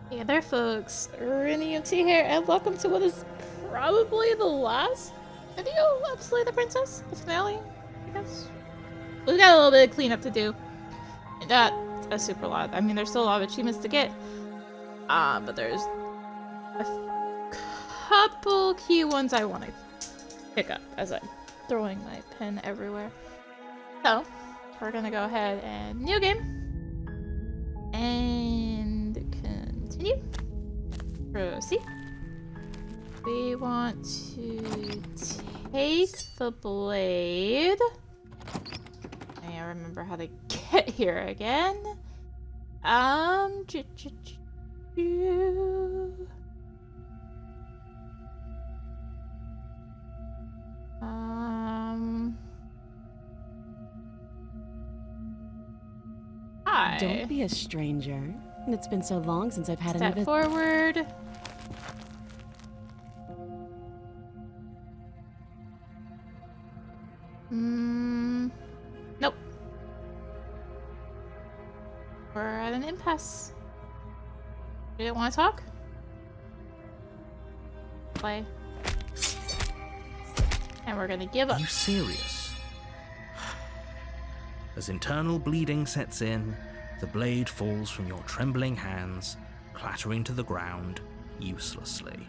Hey there, folks. rinimt here, and welcome to what is probably the last video of Slay the Princess, the finale, I guess. We've got a little bit of cleanup to do. Not a super lot. I mean, there's still a lot of achievements to get. But there's a couple key ones I want to pick up as I'm throwing my pen everywhere. So, we're gonna go ahead and new game. And continue. Proceed. We want to take the blade. I remember how to get here again. Hi. Don't be a stranger. It's been so long since I've had any Step forward. Nope. We're at an impasse. You didn't want to talk? Play. And we're gonna give up. Are you serious? As internal bleeding sets in, the blade falls from your trembling hands, clattering to the ground uselessly.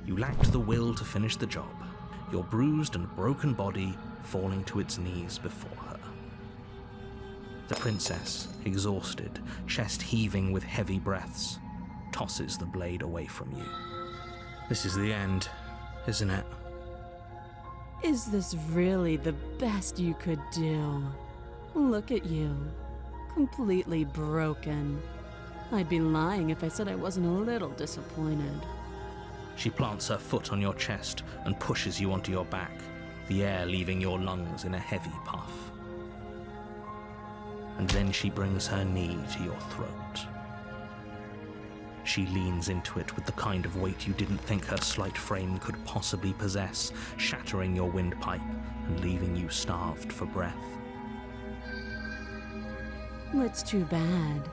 You lacked the will to finish the job, your bruised and broken body falling to its knees before her. The princess, exhausted, chest heaving with heavy breaths, tosses the blade away from you. This is the end, isn't it? Is this really the best you could do? Look at you. Completely broken. I'd be lying if I said I wasn't a little disappointed. She plants her foot on your chest and pushes you onto your back, the air leaving your lungs in a heavy puff. And then she brings her knee to your throat. She leans into it with the kind of weight you didn't think her slight frame could possibly possess, shattering your windpipe and leaving you starved for breath. It's too bad.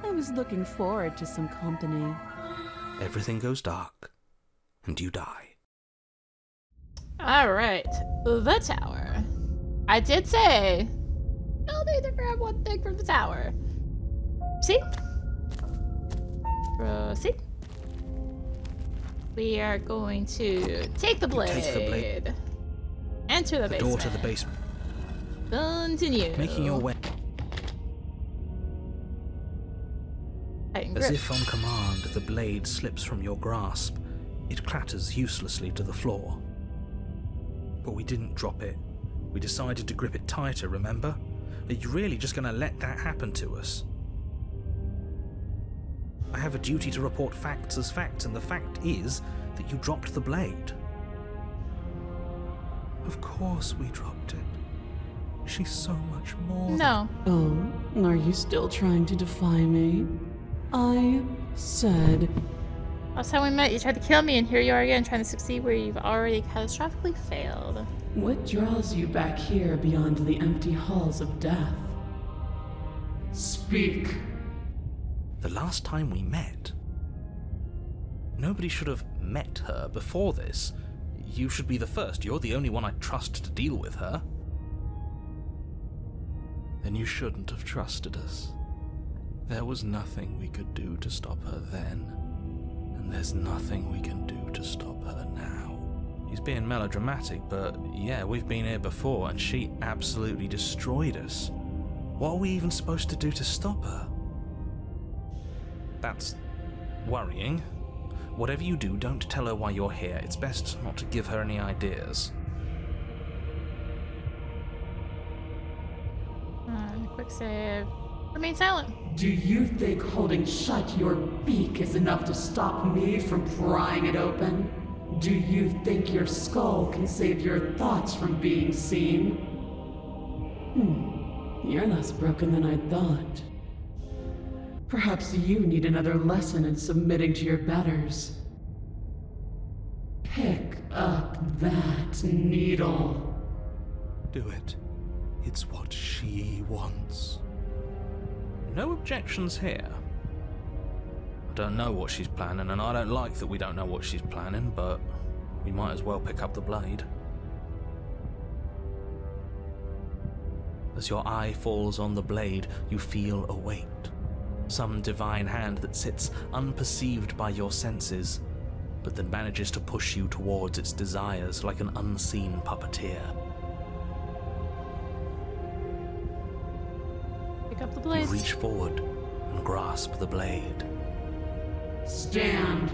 I was looking forward to some company. Everything goes dark, and you die. Alright, the tower. I did say you'll need to grab one thing from the tower. See? Proceed. We are going to take the blade. Take the blade. Enter the basement. Door to the basement. Continue. Making your way. Tighten As grip. if on command, the blade slips from your grasp. It clatters uselessly to the floor. But we didn't drop it. We decided to grip it tighter, remember? Are you really just going to let that happen to us? I have a duty to report facts as facts, and the fact is that you dropped the blade. Of course we dropped it. She's so much more No. Oh, are you still trying to defy me? I said... Last time we met, you tried to kill me, and here you are again trying to succeed where you've already catastrophically failed. What draws you back here beyond the empty halls of death? Speak. The last time we met. Nobody should have met her before this. You should be the first. You're the only one I trust to deal with her. Then you shouldn't have trusted us. There was nothing we could do to stop her then. And there's nothing we can do to stop her now. He's being melodramatic, but yeah, we've been here before and she absolutely destroyed us. What are we even supposed to do to stop her? That's worrying. Whatever you do, don't tell her why you're here. It's best not to give her any ideas. Quick save. Remain silent. Do you think holding shut your beak is enough to stop me from prying it open? Do you think your skull can save your thoughts from being seen? You're less broken than I thought. Perhaps you need another lesson in submitting to your betters. Pick up that needle. Do it. It's what she wants. No objections here. don't know what she's planning, and I don't like that we don't know what she's planning, but we might as well pick up the blade. As your eye falls on the blade, you feel a weight. Some divine hand that sits unperceived by your senses, but that manages to push you towards its desires like an unseen puppeteer. Pick up the You blades. reach forward and grasp the blade. Stand.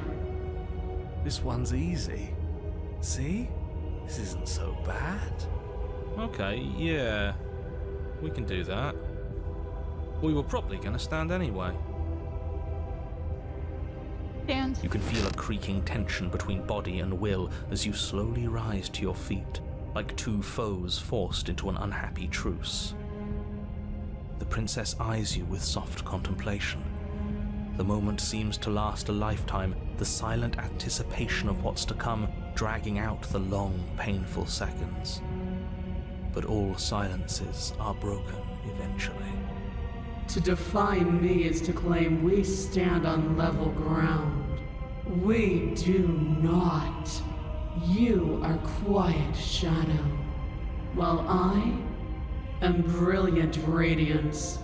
This one's easy. See? This isn't so bad. Okay, yeah. We can do that. We were probably going to stand anyway. Stand. You can feel a creaking tension between body and will as you slowly rise to your feet, like two foes forced into an unhappy truce. The princess eyes you with soft contemplation. The moment seems to last a lifetime, the silent anticipation of what's to come dragging out the long, painful seconds. But all silences are broken eventually. To define me is to claim we stand on level ground. We do not. You are quiet shadow, while I am brilliant radiance.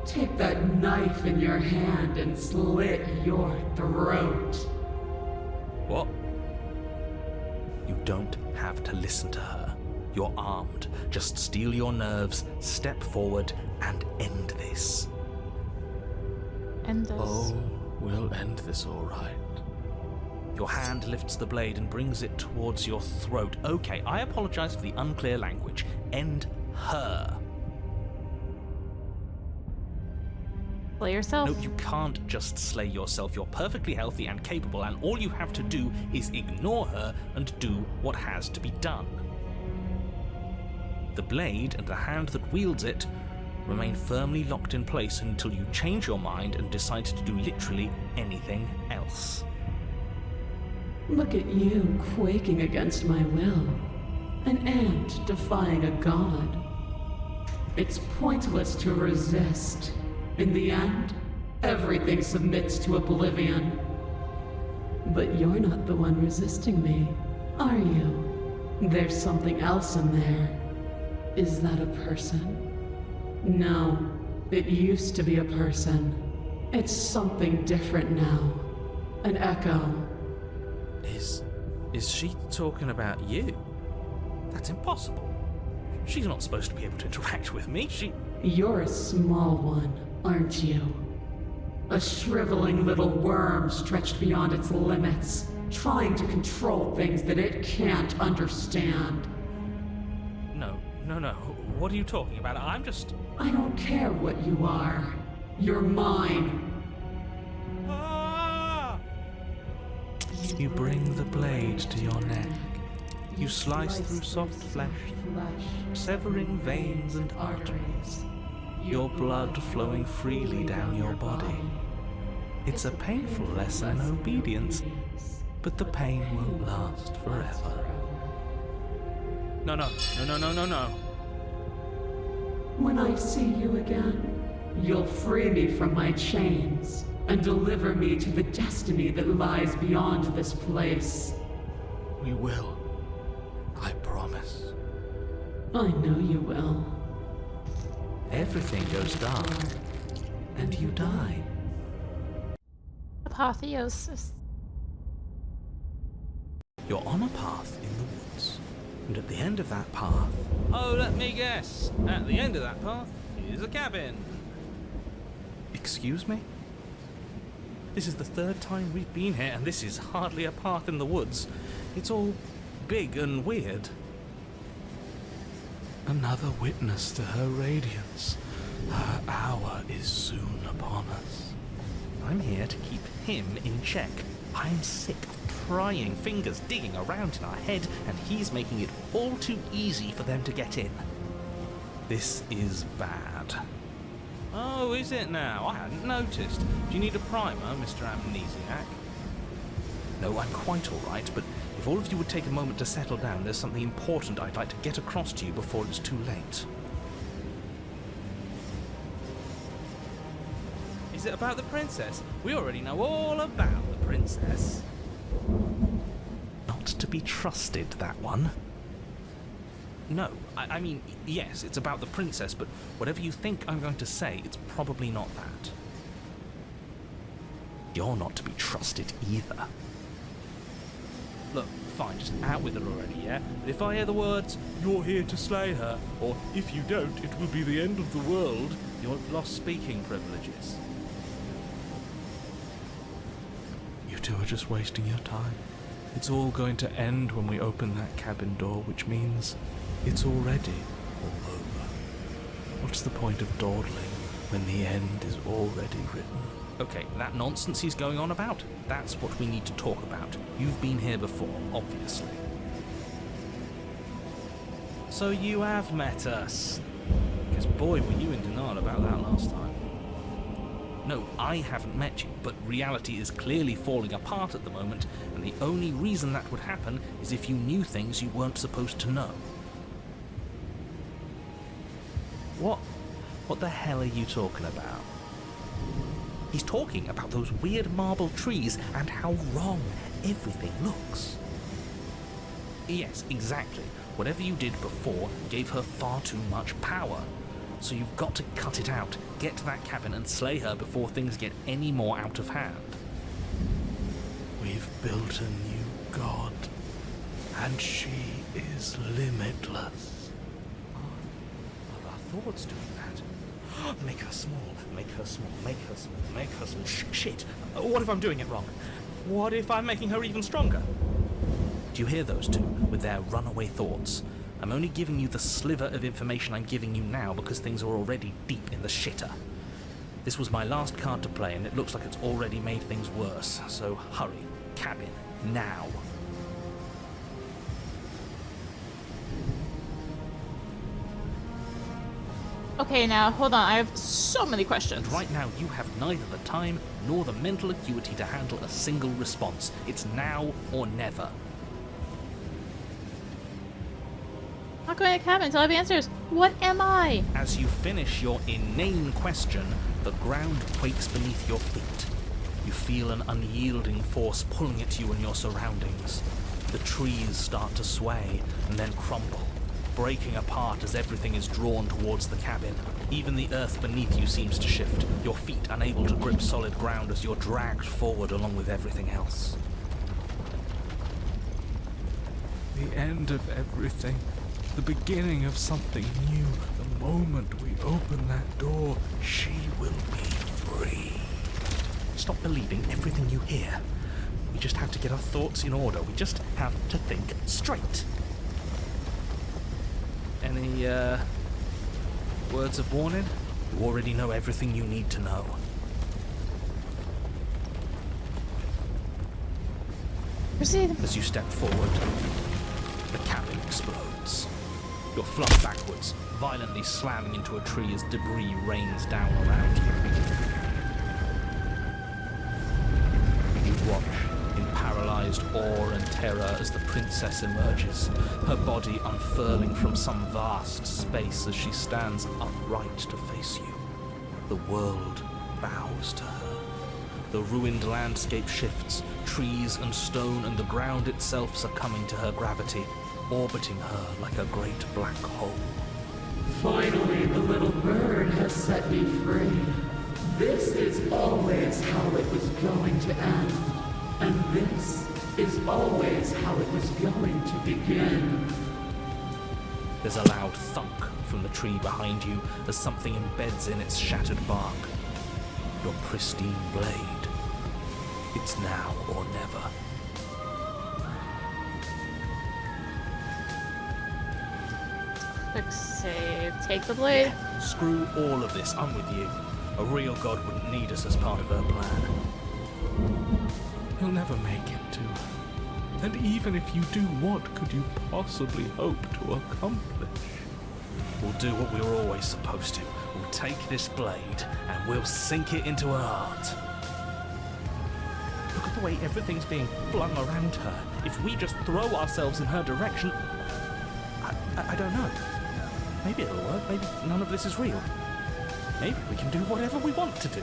Take that knife in your hand and slit your throat. What? You don't have to listen to her. You're armed. Just steel your nerves, step forward, and end this. End this. Oh, we'll end this all right. Your hand lifts the blade and brings it towards your throat. Okay, I apologize for the unclear language. End her. Play yourself. No, you can't just slay yourself. You're perfectly healthy and capable, and all you have to do is ignore her and do what has to be done. The blade and the hand that wields it remain firmly locked in place until you change your mind and decide to do literally anything else. Look at you quaking against my will. An ant defying a god. It's pointless to resist. In the end, everything submits to oblivion. But you're not the one resisting me, are you? There's something else in there. Is that a person? No, it used to be a person. It's something different now. An echo. Is she talking about you? That's impossible. She's not supposed to be able to interact with me. You're a small one, aren't you? A shriveling little worm stretched beyond its limits, trying to control things that it can't understand. No. What are you talking about? I don't care what you are. You're mine. You bring the blade to your neck. You slice through soft flesh, severing veins and arteries, your blood flowing freely down your body. It's a painful lesson in obedience, but the pain won't last forever. No. When I see you again, you'll free me from my chains and deliver me to the destiny that lies beyond this place. We will. I promise. I know you will. Everything goes dark, and you die. Apotheosis. You're on a path in the woods, and at the end of that path... Oh, let me guess. At the end of that path is a cabin. Excuse me? This is the third time we've been here, and this is hardly a path in the woods. It's all big and weird. Another witness to her radiance. Her hour is soon upon us. I'm here to keep him in check. I'm sick of prying fingers digging around in our head, and he's making it all too easy for them to get in. This is bad. Oh, is it now? I hadn't noticed. Do you need a primer, Mr. Amnesiac? No, I'm quite all right, but if all of you would take a moment to settle down, there's something important I'd like to get across to you before it's too late. Is it about the princess? We already know all about the princess. Not to be trusted, that one. No, I mean, yes, it's about the princess, but whatever you think I'm going to say, it's probably not that. You're not to be trusted either. Look, fine, just out with it already, yeah? But if I hear the words, "You're here to slay her," or "If you don't, it will be the end of the world," you've lost speaking privileges. You two are just wasting your time. It's all going to end when we open that cabin door, which means it's already all over. What's the point of dawdling when the end is already written? Okay, that nonsense he's going on about, that's what we need to talk about. You've been here before, obviously. So you have met us. Because boy, were you in denial about that last time. No, I haven't met you, but reality is clearly falling apart at the moment, and the only reason that would happen is if you knew things you weren't supposed to know. What the hell are you talking about? He's talking about those weird marble trees and how wrong everything looks. Yes, exactly. Whatever you did before gave her far too much power. So you've got to cut it out, get to that cabin and slay her before things get any more out of hand. We've built a new god, and she is limitless. Are our thoughts doing that? Make her small, make her small, make her small, make her small. Shit! What if I'm doing it wrong? What if I'm making her even stronger? Do you hear those two, with their runaway thoughts? I'm only giving you the sliver of information I'm giving you now because things are already deep in the shitter. This was my last card to play, and it looks like it's already made things worse, so hurry. Cabin, now. Okay, now, hold on. I have so many questions. And right now, you have neither the time nor the mental acuity to handle a single response. It's now or never. I'm not going to cabin until I have answers. What am I? As you finish your inane question, the ground quakes beneath your feet. You feel an unyielding force pulling at you and your surroundings. The trees start to sway and then crumble, breaking apart as everything is drawn towards the cabin. Even the earth beneath you seems to shift, your feet unable to grip solid ground as you're dragged forward along with everything else. The end of everything. The beginning of something new. The moment we open that door, she will be free. Stop believing everything you hear. We just have to get our thoughts in order. We just have to think straight. Any, words of warning? You already know everything you need to know. Proceed. As you step forward, the cabin explodes. You're flung backwards, violently slamming into a tree as debris rains down around you. You watch in paralyzed awe and terror as the princess emerges, her body unfurling from some vast space as she stands upright to face you. The world bows to her. The ruined landscape shifts, trees and stone and the ground itself succumbing to her gravity, orbiting her like a great black hole. Finally, the little bird has set me free. This is always how it was going to end. And this is always how it was going to begin. There's a loud thunk from the tree behind you as something embeds in its shattered bark. Your pristine blade. It's now or never. Quick save. Take the blade. Yeah, screw all of this. I'm with you. A real god wouldn't need us as part of her plan. You'll never make it to her. And even if you do, what could you possibly hope to accomplish? We'll do what we were always supposed to. We'll take this blade and we'll sink it into her heart. Look at the way everything's being flung around her. If we just throw ourselves in her direction, I don't know. Maybe it'll work. Maybe none of this is real. Maybe we can do whatever we want to do.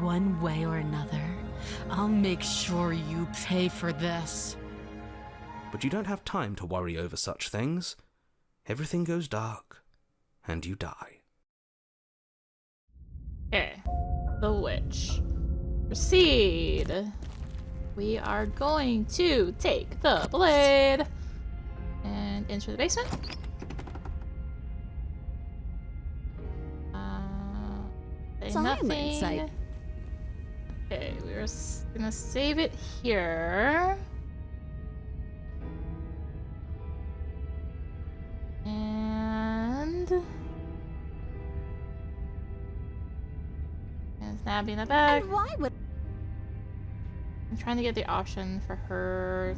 One way or another, I'll make sure you pay for this. But you don't have time to worry over such things. Everything goes dark, and you die. Okay. The witch. Proceed. We are going to take the blade and enter the basement. Silent sight. Okay, we're gonna save it here. And Snabby in the back. And why would I'm trying to get the option for her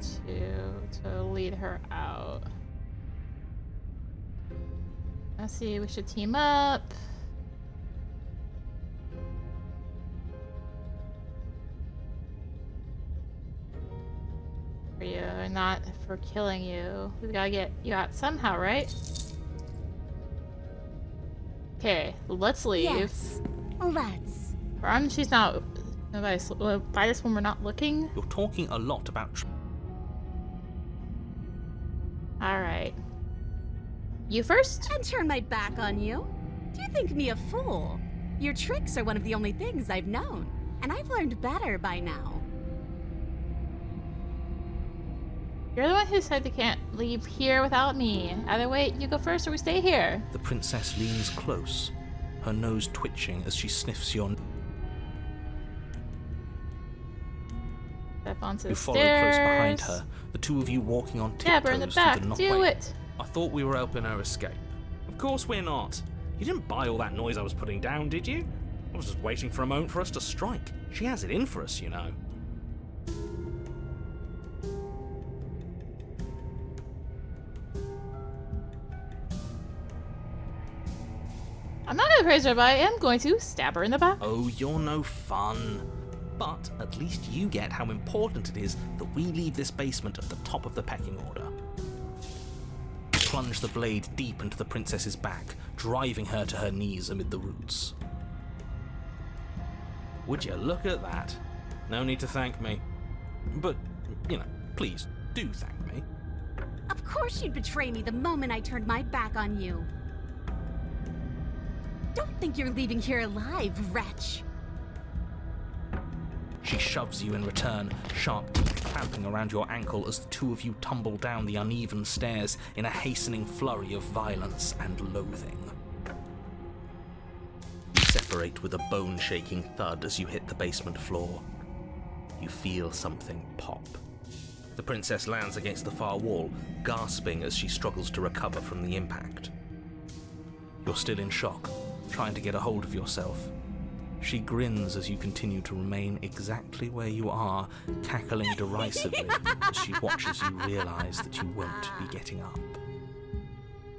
to lead her out. Let's see, we should team up. For you, and not for killing you. We gotta get you out somehow, right? Okay, let's leave. Yes, let's. She's not. By this when we're not looking. You're talking a lot about... Alright. You first? And turn my back on you? Do you think me a fool? Your tricks are one of the only things I've known, and I've learned better by now. You're the one who said you can't leave here without me. Either way, you go first or we stay here. The princess leans close, her nose twitching as she sniffs your... Step onto You the follow stairs. close behind her, the two of you walking on Stab her in the tiptoes back. through the Do it. I thought we were helping her escape. Of course we're not. You didn't buy all that noise I was putting down, did you? I was just waiting for a moment for us to strike. She has it in for us, you know. I'm not gonna praise her, but I am going to stab her in the back. Oh, you're no fun. But at least you get how important it is that we leave this basement at the top of the pecking order. Plunge the blade deep into the princess's back, driving her to her knees amid the roots. Would you look at that? No need to thank me. But, you know, please, do thank me. Of course you'd betray me the moment I turned my back on you. Don't think you're leaving here alive, wretch. She shoves you in return, sharp teeth clamping around your ankle as the two of you tumble down the uneven stairs in a hastening flurry of violence and loathing. You separate with a bone-shaking thud as you hit the basement floor. You feel something pop. The princess lands against the far wall, gasping as she struggles to recover from the impact. You're still in shock, trying to get a hold of yourself. She grins as you continue to remain exactly where you are, cackling derisively as she watches you realize that you won't be getting up.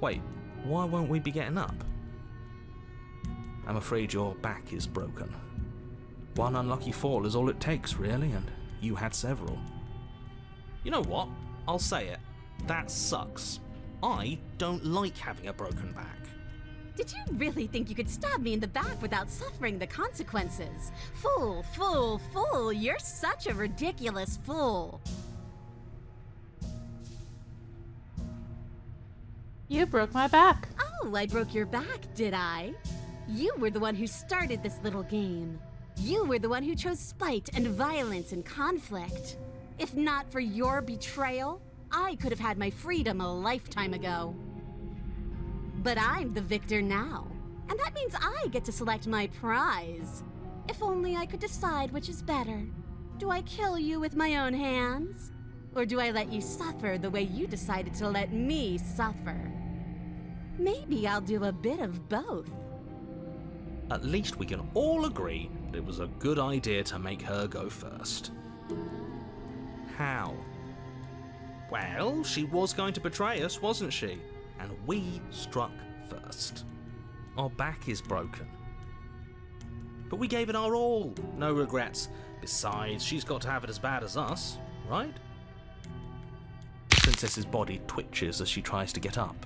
Wait, why won't we be getting up? I'm afraid your back is broken. One unlucky fall is all it takes, really, and you had several. You know what? I'll say it. That sucks. I don't like having a broken back. Did you really think you could stab me in the back without suffering the consequences? Fool, fool, fool, you're such a ridiculous fool. You broke my back. Oh, I broke your back, did I? You were the one who started this little game. You were the one who chose spite and violence and conflict. If not for your betrayal, I could have had my freedom a lifetime ago. But I'm the victor now, and that means I get to select my prize. If only I could decide which is better. Do I kill you with my own hands? Or do I let you suffer the way you decided to let me suffer? Maybe I'll do a bit of both. At least we can all agree that it was a good idea to make her go first. How? Well, she was going to betray us, wasn't she? And we struck first. Our back is broken. But we gave it our all. No regrets. Besides, she's got to have it as bad as us, right? The princess's body twitches as she tries to get up.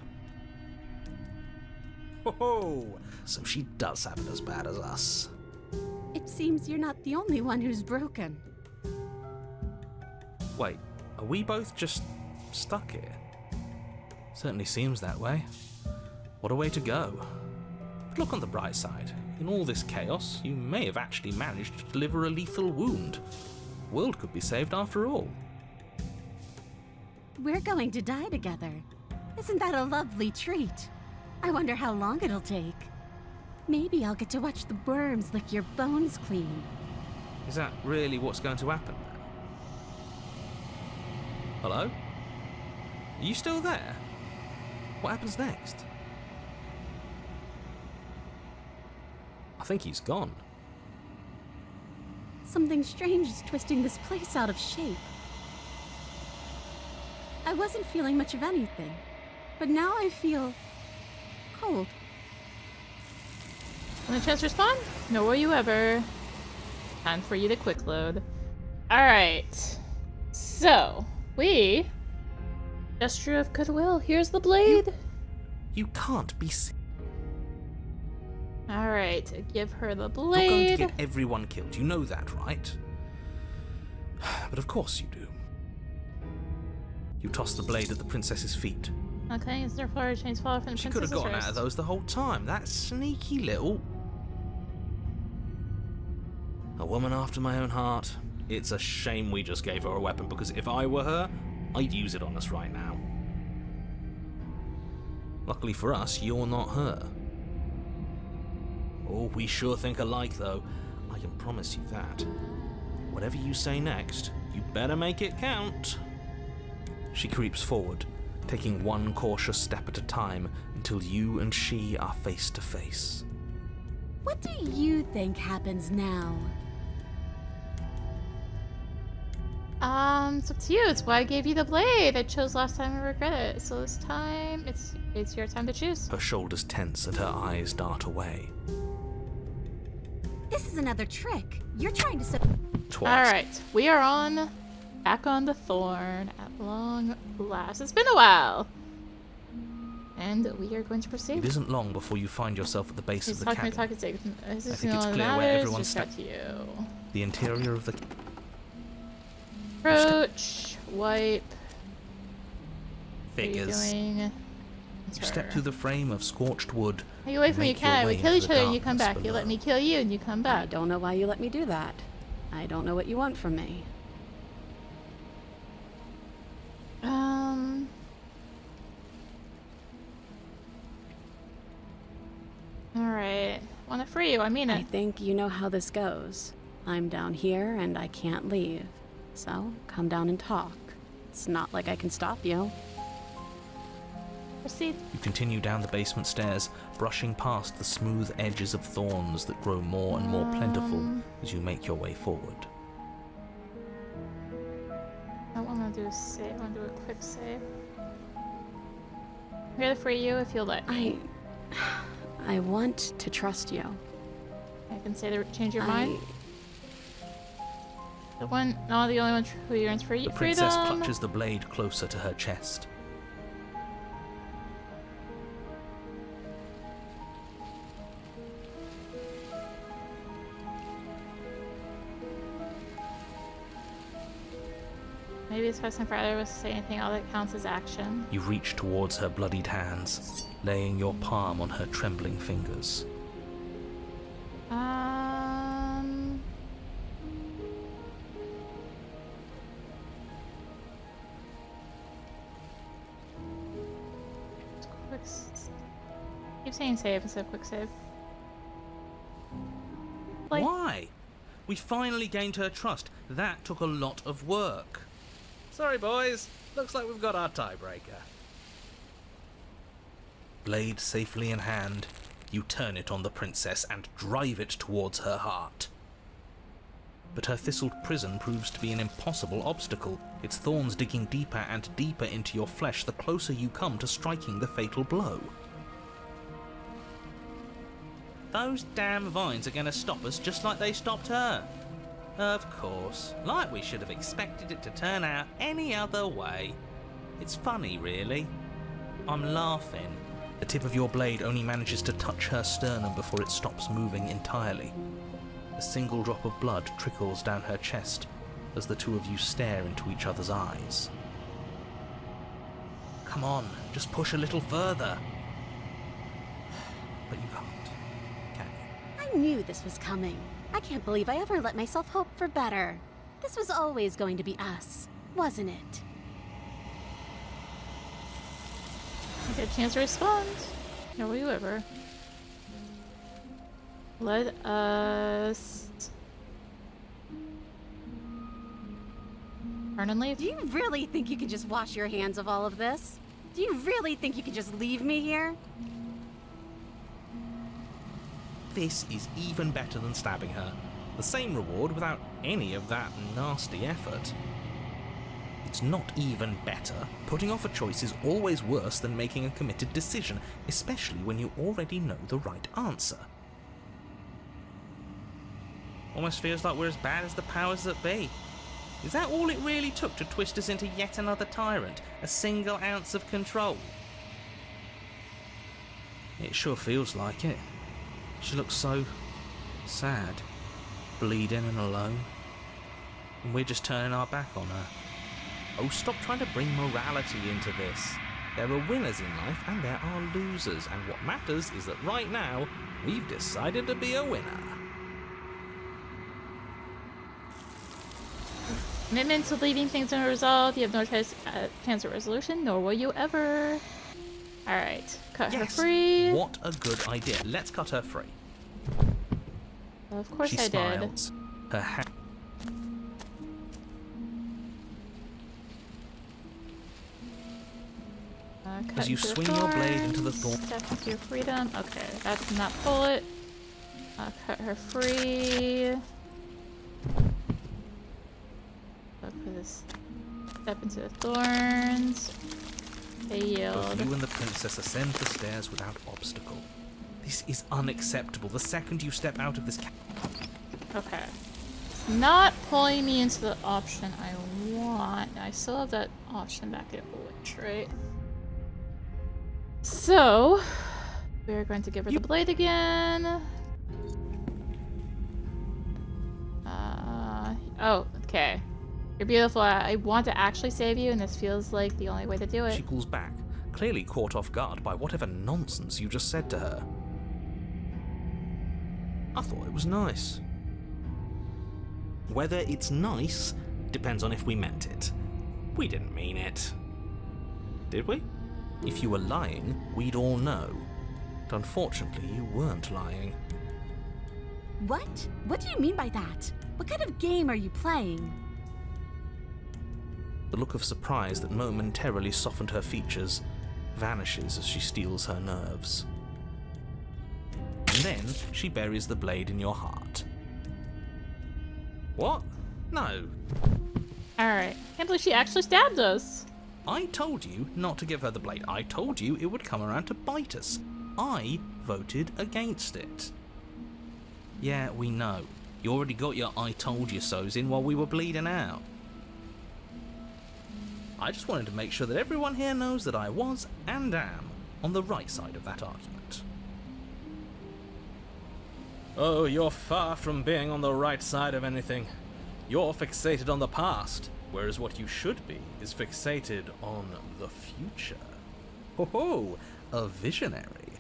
Ho ho! So she does have it as bad as us. It seems you're not the only one who's broken. Wait, are we both just stuck here? Certainly seems that way. What a way to go. But look on the bright side. In all this chaos, you may have actually managed to deliver a lethal wound. The world could be saved after all. We're going to die together. Isn't that a lovely treat? I wonder how long it'll take. Maybe I'll get to watch the worms lick your bones clean. Is that really what's going to happen now? Hello? Are you still there? What happens next? I think he's gone. Something strange is twisting this place out of shape. I wasn't feeling much of anything, but now I feel cold. When the chance to respond? Nor will you ever. Time for you to quick load. Alright. So, we. Gesture of goodwill. Here's the blade. You can't be Alright, give her the You're blade. going to get everyone killed. You know that, right? But of course you do. You toss the blade at the princess's feet. Okay, is there flower chains fall from the She could have princess's gotten out of wrist? those the whole time. That sneaky little... A woman after my own heart. It's a shame we just gave her a weapon, because if I were her, I'd use it on us right now. Luckily for us, you're not her. Oh, we sure think alike, though. I can promise you that. Whatever you say next, you better make it count. She creeps forward, taking one cautious step at a time until you and she are face to face. What do you think happens now? It's up to you. It's why I gave you the blade. I chose last time and regret it. So this time, it's your time to choose. Her shoulders tense and her eyes dart away. This is another trick. You're trying to set... Twice. Alright, we are back on the thorn at long last. It's been a while. And we are going to It proceed. isn't long before you find yourself at the base He's of the talking cabin. to talking. I think it's clear where everyone's just to you. The interior of the... Approach, wipe. Figures. What are you doing? You step through the frame of scorched wood. Are you away from me? You make your can. way We kill into each the other and you come darkness back. You let below. me kill you and you come I back. don't know why you let me do that. I don't know what you want from me. Alright. Wanna free you, I mean I it. think you know how this goes. I'm down here and I can't leave. So, come down and talk. It's not like I can stop you. Proceed. You continue down the basement stairs, brushing past the smooth edges of thorns that grow more and more plentiful as you make your way forward. I wanna do a save. I wanna do a quick save. I'm here to free you if you'll let me. I want to trust you. I can say to change your mind. The only one who yearns for The freedom. princess clutches the blade closer to her chest. Maybe it's best time for either of us to say anything. All that counts as action. You reach towards her bloodied hands, laying your palm on her trembling fingers. Quick. Keep saying save instead of quick save. Like, Why? We finally gained her trust. That took a lot of work. Sorry, boys. Looks like we've got our tiebreaker. Blade safely in hand, you turn it on the princess and drive it towards her heart. But her thistled prison proves to be an impossible obstacle, its thorns digging deeper and deeper into your flesh the closer you come to striking the fatal blow. Those damn vines are going to stop us just like they stopped her. Of course, like we should have expected it to turn out any other way. It's funny, really. I'm laughing. The tip of your blade only manages to touch her sternum before it stops moving entirely. A single drop of blood trickles down her chest as the two of you stare into each other's eyes. Come on, just push a little further. But you can't, can you? I knew this was coming. I can't believe I ever let myself hope for better. This was always going to be us, wasn't it? I get a chance to respond. Here will you ever. Let us turn and leave. Do you really think you could just wash your hands of all of this? Do you really think you could just leave me here? This is even better than stabbing her. The same reward without any of that nasty effort. It's not even better. Putting off a choice is always worse than making a committed decision, especially when you already know the right answer. Almost feels like we're as bad as the powers that be. Is that all it really took to twist us into yet another tyrant? A single ounce of control? It sure feels like it. She looks so sad, bleeding and alone. And we're just turning our back on her. Oh, stop trying to bring morality into this. There are winners in life and there are losers, and what matters is that right now, we've decided to be a winner. Commitment to leaving things unresolved. You have no chance at resolution, nor will you ever. Alright, cut her free. What a good idea. Let's cut her free. Of course She I smiles. did. Her hand. As you swing your blade into the thorn. Step into your freedom. Okay, that's not bullet. Cut her free. Put this. Step into the thorns. They yield. Both you and the princess ascend the stairs without obstacle. This is unacceptable. The second you step out of this Okay. It's not pulling me into the option I want. I still have that option back at which, right? So, we're going to give her the blade again. Oh, okay. You're beautiful. I want to actually save you, and this feels like the only way to do it. She pulls back, clearly caught off guard by whatever nonsense you just said to her. I thought it was nice. Whether it's nice depends on if we meant it. We didn't mean it. Did we? If you were lying, we'd all know. But unfortunately, you weren't lying. What? What do you mean by that? What kind of game are you playing? The look of surprise that momentarily softened her features vanishes as she steals her nerves. And then she buries the blade in your heart. What? No. Alright. Can't believe she actually stabbed us. I told you not to give her the blade. I told you it would come around to bite us. I voted against it. Yeah, we know. You already got your I told you so's in while we were bleeding out. I just wanted to make sure that everyone here knows that I was and am on the right side of that argument. Oh, you're far from being on the right side of anything. You're fixated on the past, whereas what you should be is fixated on the future. Ho ho, a visionary.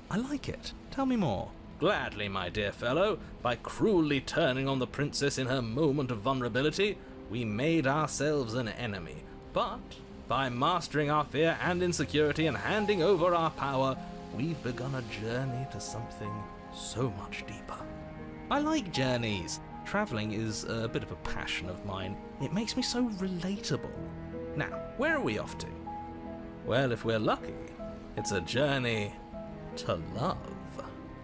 I like it. Tell me more. Gladly, my dear fellow. By cruelly turning on the princess in her moment of vulnerability, we made ourselves an enemy. But by mastering our fear and insecurity and handing over our power, we've begun a journey to something so much deeper. I like journeys. Traveling is a bit of a passion of mine. It makes me so relatable. Now, where are we off to? Well, if we're lucky, it's a journey to love.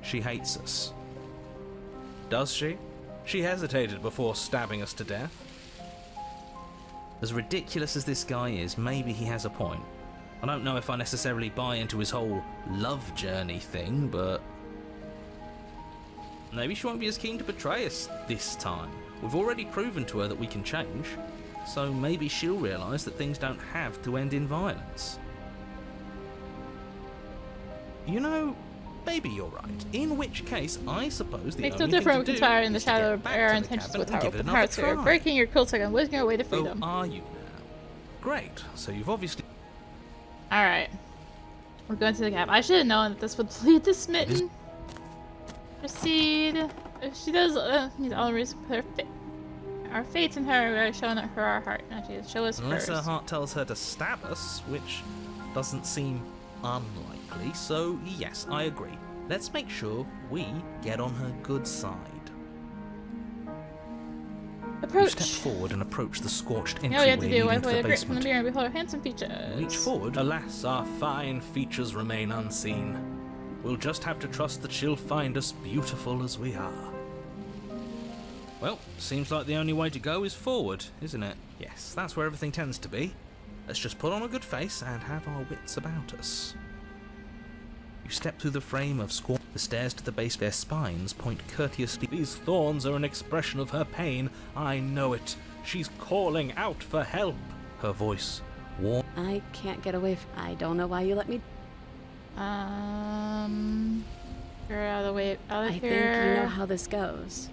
She hates us. Does she? She hesitated before stabbing us to death. As ridiculous as this guy is, maybe he has a point. I don't know if I necessarily buy into his whole love journey thing, but maybe she won't be as keen to betray us this time. We've already proven to her that we can change, so maybe she'll realise that things don't have to end in violence. You know, maybe you're right. In which case, I suppose the Makes no only difference thing to do conspiring in the is to shadow get of back our to the intentions cabin with and our give it open another hearts. We are try. breaking your quilting and whizzing our way to Oh, freedom. are you now? Great. So you've obviously... Alright. We're going to the cab. I should have known that this would lead to Smitten. Proceed. If she does need all reason to put our faith in her, we are showing her our heart. Now she show us Unless hers. her heart tells her to stab us, which doesn't seem unlikely, so yes, I agree. Let's make sure we get on her good side. Approach. You step forward and approach the scorched You know what you have entryway to do. leading Wipe to away the the grit from the basement. mirror and behold our handsome features. Reach forward. Alas, our fine features remain unseen. We'll just have to trust that she'll find us beautiful as we are. Well, seems like the only way to go is forward, isn't it? Yes, that's where everything tends to be. Let's just put on a good face and have our wits about us. You step through the frame of the stairs to the base. Their spines point courteously. These thorns are an expression of her pain. I know it. She's calling out for help. Her voice warm. I can't get away I don't know why you let me... You're out of the way. Out of I here. think you know how this goes.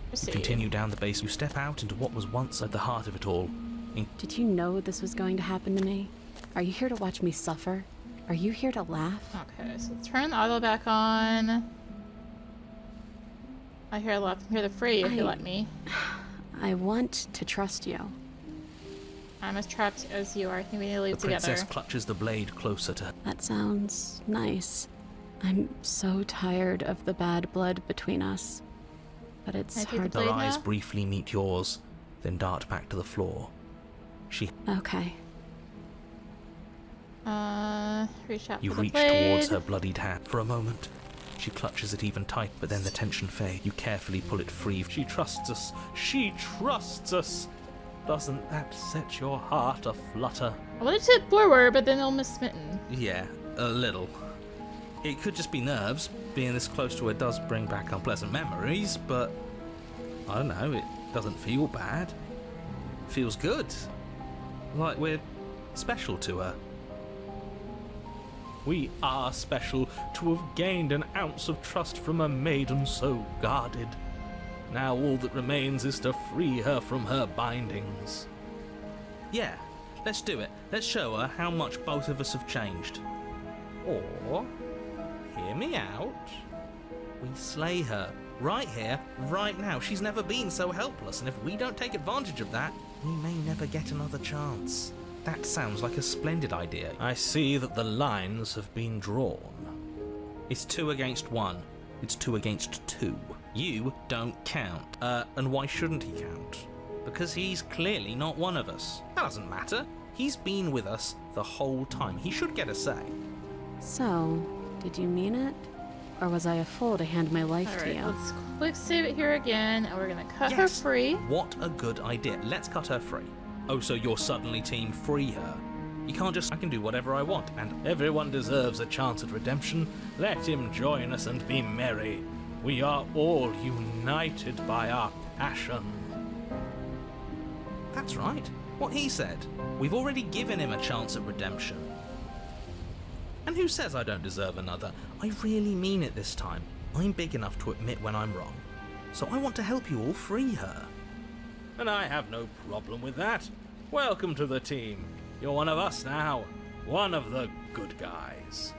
Proceed. Continue down the base. You step out into what was once at the heart of it all. Did you know this was going to happen to me? Are you here to watch me suffer? Are you here to laugh? Okay, so turn the auto back on. I hear left. I'm here to free if you let me. I want to trust you. I'm as trapped as you are. I think we need to leave The princess together. clutches the blade closer to her. That sounds nice. I'm so tired of the bad blood between us. But it's Can I take hard the Her blade eyes now? briefly meet yours, then dart back to the floor. She... Okay. Reach out You for the reach blade. towards her bloodied hand. For a moment, she clutches it even tight, but then the tension fades. You carefully pull it free. She trusts us. She trusts us. Doesn't that set your heart aflutter? I wanted to hit forward, but then I'll miss Smitten. Yeah, a little. It could just be nerves. Being this close to her does bring back unpleasant memories, but I don't know, it doesn't feel bad. It feels good. Like we're special to her. We are special to have gained an ounce of trust from a maiden so guarded. Now all that remains is to free her from her bindings. Yeah, let's do it. Let's show her how much both of us have changed. Or, hear me out, we slay her. Right here, right now. She's never been so helpless, and if we don't take advantage of that, we may never get another chance. That sounds like a splendid idea. I see that the lines have been drawn. It's 2 against 1. It's 2 against 2. You don't count. And why shouldn't he count? Because he's clearly not one of us. That doesn't matter. He's been with us the whole time. He should get a say. So, did you mean it? Or was I a fool to hand my life to Alright, you? let's quick save it here again, and we're gonna cut her Yes. free. What a good idea. Let's cut her free. Oh, so you're suddenly team free her. You can't just, I can do whatever I want, and everyone deserves a chance at redemption. Let him join us and be merry. We are all united by our passion. That's right. What he said. We've already given him a chance at redemption. And who says I don't deserve another? I really mean it this time. I'm big enough to admit when I'm wrong. So I want to help you all free her. And I have no problem with that. Welcome to the team. You're one of us now. One of the good guys.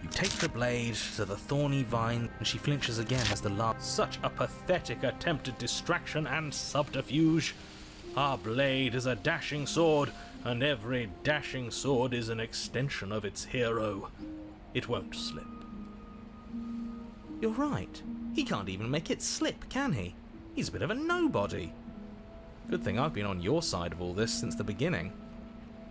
You take the blade to the thorny vine, and she flinches again as the last. Such a pathetic attempt at distraction and subterfuge. Our blade is a dashing sword, and every dashing sword is an extension of its hero. It won't slip. You're right. He can't even make it slip, can he? He's a bit of a nobody. Good thing I've been on your side of all this since the beginning.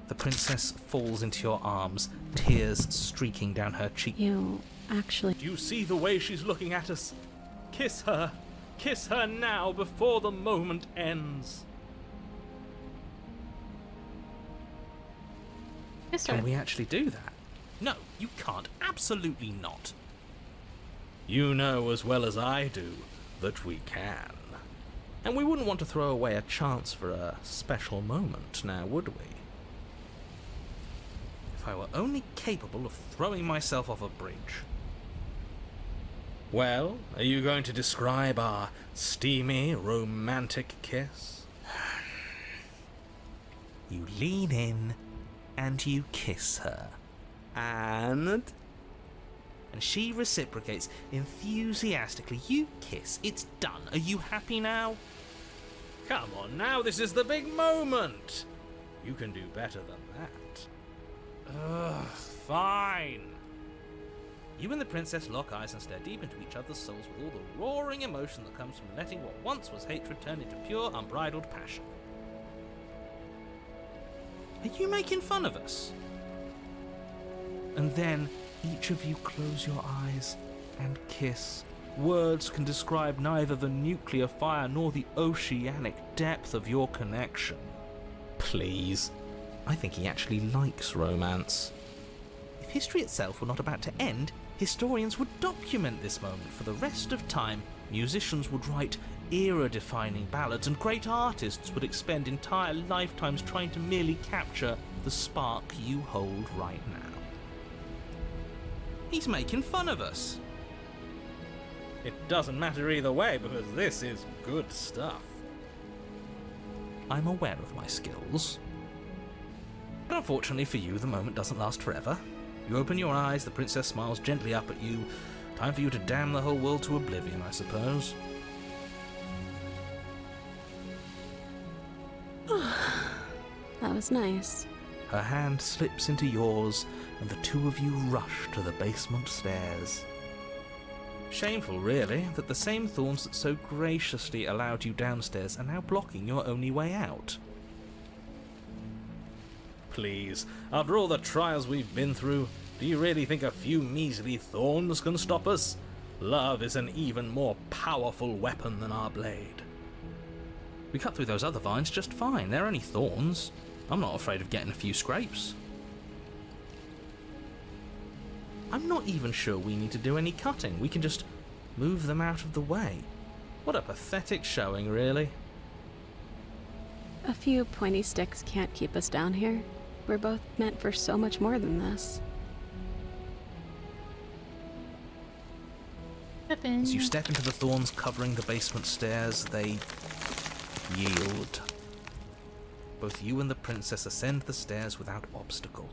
The princess falls into your arms, tears streaking down her cheek. You actually... Do you see the way she's looking at us? Kiss her. Kiss her now before the moment ends. Kiss her. Can we actually do that? No, you can't. Absolutely not. You know as well as I do that we can. And we wouldn't want to throw away a chance for a special moment, now would we? If I were only capable of throwing myself off a bridge. Well, are you going to describe our steamy, romantic kiss? You lean in and you kiss her. And she reciprocates enthusiastically. You kiss. It's done. Are you happy now? Come on now, this is the big moment. You can do better than that. Ugh, fine. You and the princess lock eyes and stare deep into each other's souls with all the roaring emotion that comes from letting what once was hatred turn into pure, unbridled passion. Are you making fun of us? And then each of you close your eyes and kiss. Words can describe neither the nuclear fire nor the oceanic depth of your connection. Please. I think he actually likes romance. If history itself were not about to end, historians would document this moment for the rest of time. Musicians would write era-defining ballads, and great artists would expend entire lifetimes trying to merely capture the spark you hold right now. He's making fun of us. It doesn't matter either way, because this is good stuff. I'm aware of my skills. But unfortunately for you, the moment doesn't last forever. You open your eyes, the princess smiles gently up at you. Time for you to damn the whole world to oblivion, I suppose. That was nice. Her hand slips into yours, and the two of you rush to the basement stairs. Shameful, really, that the same thorns that so graciously allowed you downstairs are now blocking your only way out. Please, after all the trials we've been through, do you really think a few measly thorns can stop us? Love is an even more powerful weapon than our blade. We cut through those other vines just fine. They're only thorns. I'm not afraid of getting a few scrapes. I'm not even sure we need to do any cutting. We can just move them out of the way. What a pathetic showing, really. A few pointy sticks can't keep us down here. We're both meant for so much more than this. As you step into the thorns covering the basement stairs, they yield. Both you and the princess ascend the stairs without obstacle.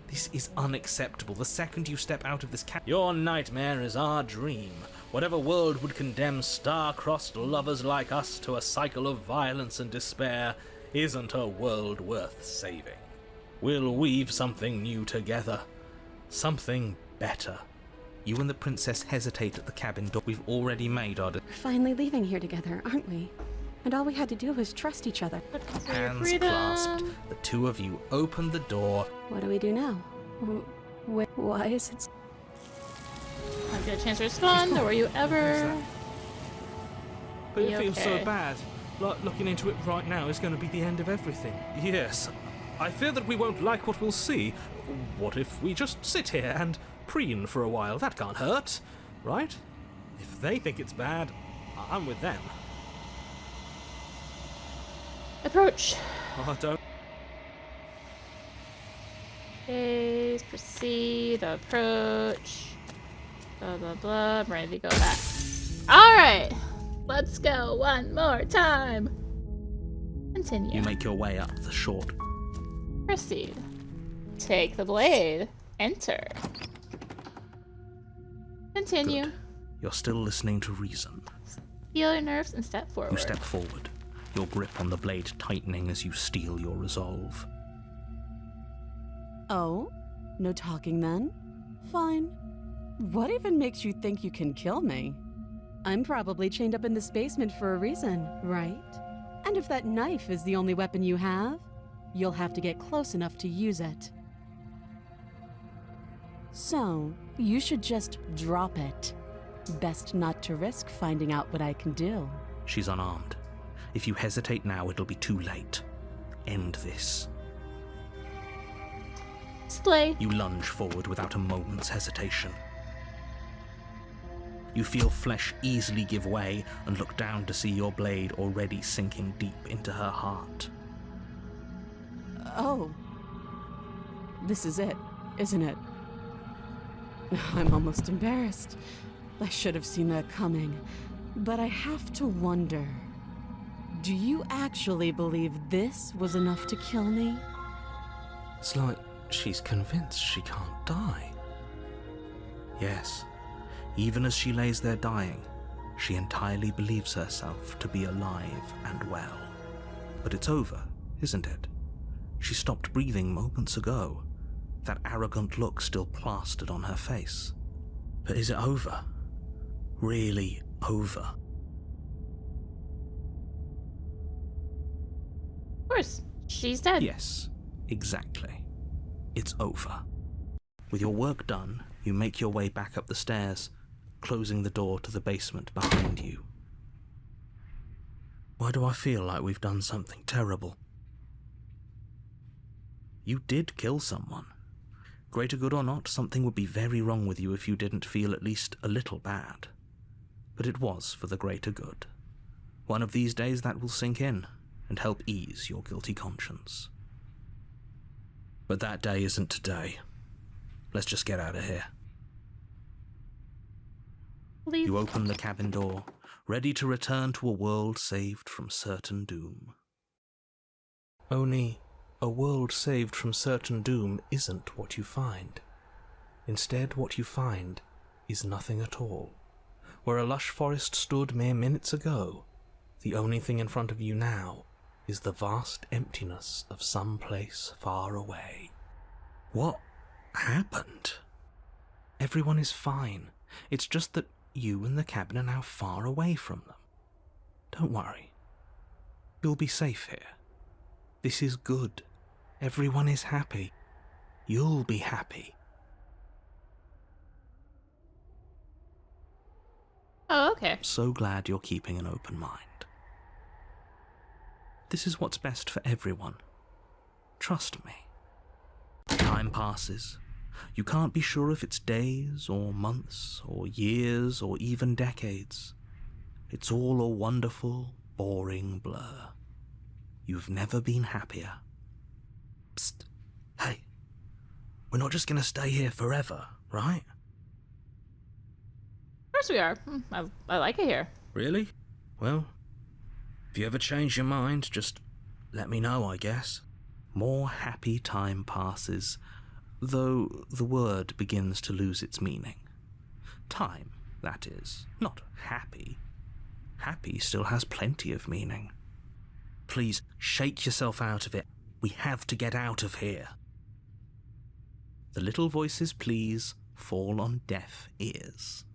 This is unacceptable. The second you step out of this your nightmare is our dream. Whatever world would condemn star-crossed lovers like us to a cycle of violence and despair isn't a world worth saving. We'll weave something new together. Something better. You and the princess hesitate at the cabin door. We've already made our We're finally leaving here together, aren't we? And all we had to do was trust each other. hands clasped. The two of you open the door. What do we do now? Why is it... I get a chance to respond, or were you ever... But it Be feels okay. so bad. Like looking into it right now is going to be the end of everything. Yes, I fear that we won't like what we'll see. What if we just sit here and preen for a while? That can't hurt, right? If they think it's bad, I'm with them. Approach. Oh, don't. Phase, proceed, approach. Blah, blah, blah. I'm ready to go back. Alright! Let's go one more time! Continue. you make your way up the short. Proceed. Take the blade. Enter. Continue. Good. You're still listening to reason. Feel your nerves and step forward. You step forward, your grip on the blade tightening as you steel your resolve. Oh? No talking then? Fine. What even makes you think you can kill me? I'm probably chained up in this basement for a reason, right? And if that knife is the only weapon you have, you'll have to get close enough to use it. So, you should just drop it. Best not to risk finding out what I can do. She's unarmed. If you hesitate now, it'll be too late. End this. Display. You lunge forward without a moment's hesitation. You feel flesh easily give way and look down to see your blade already sinking deep into her heart. Oh. This is it, isn't it? I'm almost embarrassed. I should have seen that coming, but I have to wonder. Do you actually believe this was enough to kill me? It's like she's convinced she can't die. Yes, even as she lays there dying, she entirely believes herself to be alive and well. But it's over, isn't it? She stopped breathing moments ago, that arrogant look still plastered on her face. But is it over? Really over? Of course, she's dead. Yes, exactly. It's over. With your work done, you make your way back up the stairs, closing the door to the basement behind you. Why do I feel like we've done something terrible? You did kill someone. Greater good or not, something would be very wrong with you if you didn't feel at least a little bad. But it was for the greater good. One of these days that will sink in and help ease your guilty conscience. But that day isn't today. Let's just get out of here. Leave. You open the cabin door, ready to return to a world saved from certain doom. Only, a world saved from certain doom isn't what you find. Instead, what you find is nothing at all. Where a lush forest stood mere minutes ago, the only thing in front of you now is the vast emptiness of some place far away. What happened? Everyone is fine. It's just that you and the cabin are now far away from them. Don't worry. You'll be safe here. This is good. Everyone is happy. You'll be happy. Oh, okay. So glad you're keeping an open mind. This is what's best for everyone. Trust me. Time passes. You can't be sure if it's days or months or years or even decades. It's all a wonderful, boring blur. You've never been happier. Psst. Hey. We're not just gonna stay here forever, right? Of course we are. I like it here. Really? Well, if you ever change your mind, just let me know, I guess. More happy time passes, though the word begins to lose its meaning. Time, that is, not happy. Happy still has plenty of meaning. Please, shake yourself out of it. We have to get out of here. The little voices please fall on deaf ears.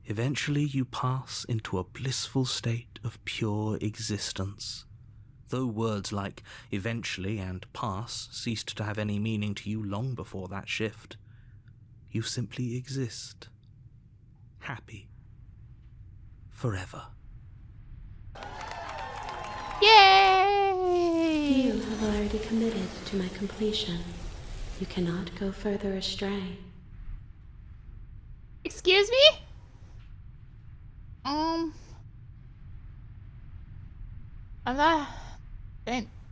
Eventually you pass into a blissful state of pure existence. Though words like eventually and pass ceased to have any meaning to you long before that shift, you simply exist. Happy. Forever. Yay! You have already committed to my completion. You cannot go further astray. Excuse me?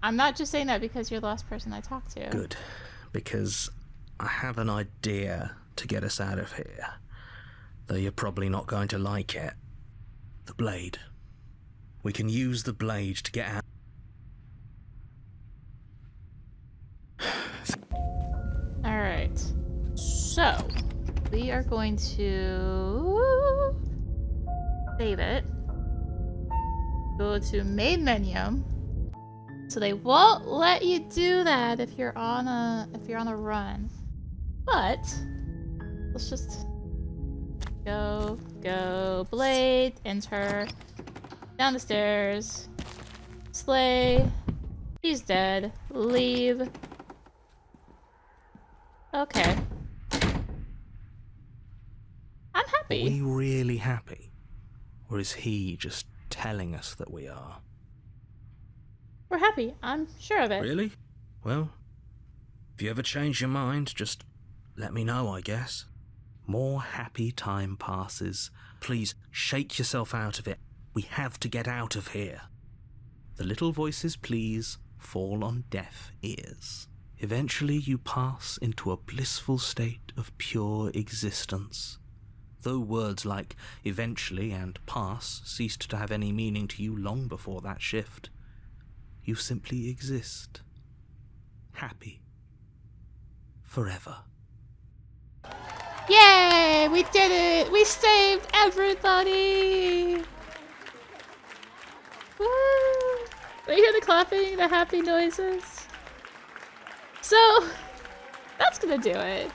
I'm not just saying that because you're the last person I talked to. Good, because I have an idea to get us out of here. Though you're probably not going to like it. The blade. We can use the blade to get out. Alright. So, we are going to save it. Go to main menu. So they won't let you do that if you're on a run. But let's just go blade, enter, down the stairs, slay, he's dead, leave. Okay. I'm Are happy. we really happy? Or is he just telling us that we are? We're happy. I'm sure of it. Really? Well, if you ever change your mind, just let me know, I guess. More happy time passes. Please, shake yourself out of it. We have to get out of here. The little voices please fall on deaf ears. Eventually you pass into a blissful state of pure existence. though words like eventually and pass ceased to have any meaning to you long before that shift. You simply exist. Happy. Forever. Yay! We did it! We saved everybody! Woo! You hear the clapping, the happy noises? So, that's gonna do it.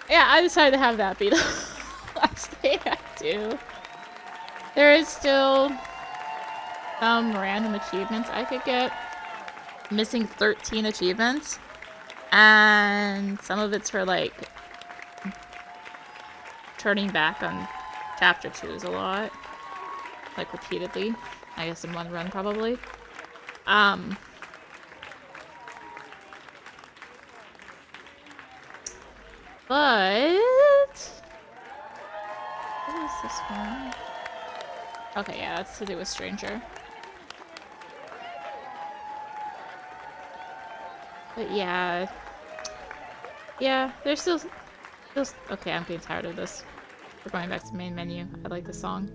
Yeah, I decided to have that be the last thing I do. There is still some random achievements I could get. Missing 13 achievements. And some of it's for, like, turning back on chapter 2s a lot. Like, repeatedly. I guess in one run, probably. But... what is this one? Okay, yeah, that's to do with Stranger. But yeah... yeah, there's still... okay, I'm getting tired of this. We're going back to main menu. I like this song.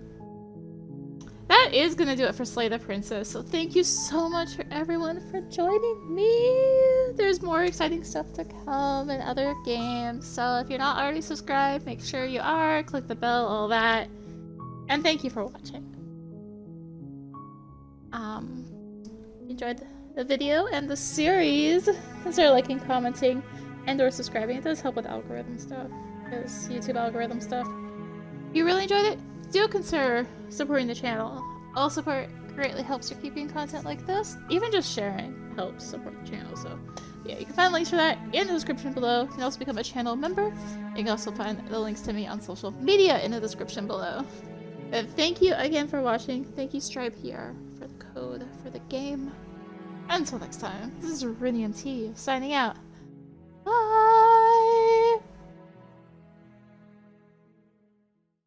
That is gonna do it for Slay the Princess, so thank you so much for everyone for joining me! There's more exciting stuff to come in other games, so if you're not already subscribed, make sure you are, click the bell, all that. And thank you for watching. Enjoyed the video and the series, consider liking, commenting, and or subscribing. It does help with algorithm stuff, because YouTube algorithm stuff. If you really enjoyed it, do consider supporting the channel. All support greatly helps with keeping content like this. Even just sharing helps support the channel. So yeah, you can find links for that in the description below. You can also become a channel member. You can also find the links to me on social media in the description below. But thank you again for watching. Thank you Stripe here for the code for the game. Until next time, this is rinimt signing out.